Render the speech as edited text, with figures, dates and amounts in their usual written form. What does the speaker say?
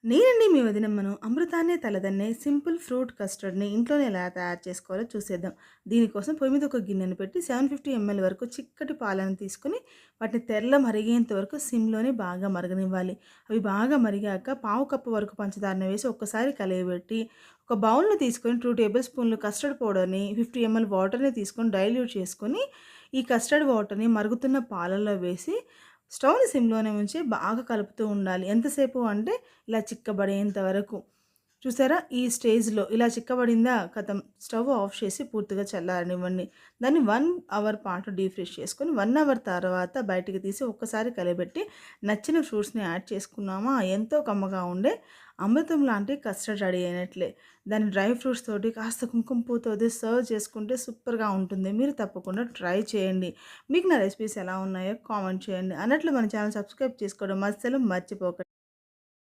నేనండి మీ వదినమ్మను. అమృతాన్నే తలదన్నే simple fruit కస్టర్డ్‌ని ఇంట్లోనే ఎలా తయారు చేసుకోవాలో చూసేద్దాం. దీనికోసం పొయ్యి మీద ఒక గిన్నెను పెట్టి 750 ఎంఎల్ వరకు చిక్కటి పాలను తీసుకొని వాటిని తెరల మరిగేంత వరకు సిమ్‌లోనే బాగా మరగనివ్వాలి. అవి బాగా మరిగాక పావు కప్పు వరకు పంచదారను వేసి ఒక్కసారి కలయబెట్టి ఒక బౌల్‌ని తీసుకొని 2 టేబుల్ స్పూన్లు కస్టర్డ్ పౌడర్‌ని 50 ఎంఎల్ వాటర్‌ని తీసుకొని డైల్యూట్ చేసుకొని ఈ కస్టర్డ్ వాటర్‌ని మరుగుతున్న పాలల్లో వేసి స్టవ్‌ని సిమ్‌లోనే ఉంచి బాగా కలుపుతూ ఉండాలి. ఎంతసేపు అంటే ఇలా చిక్కబడేంత వరకు. చూసారా? ఈ స్టేజ్‌లో ఇలా చిక్కబడిందా ఖతం స్టవ్ ఆఫ్ చేసి పూర్తిగా చల్లారనివ్వండి. దాన్ని 1 అవర్ పాటు డీప్ ఫ్రీజ్ చేసుకొని 1 అవర్ తర్వాత బయటికి తీసి ఒక్కసారి కలియబెట్టి నచ్చిన ఫ్రూట్స్‌ని యాడ్ చేసుకున్నామా ఎంతో కమ్మగా ఉండే అమృతం లాంటి కస్టర్డ్ రెడీ అయినట్లే. దాన్ని డ్రై ఫ్రూట్స్ తోటి కాస్త కుంకుమ పువ్వుతోటి సర్వ్ చేసుకుంటే సూపర్‌గా ఉంటుంది. మీరు తప్పకుండా ట్రై చేయండి. మీకు నా రెసిపీస్ ఎలా ఉన్నాయో కామెంట్ చేయండి. అన్నట్లు మన ఛానల్ సబ్స్క్రైబ్ చేసుకోవడం అస్సలు మర్చిపోకండి.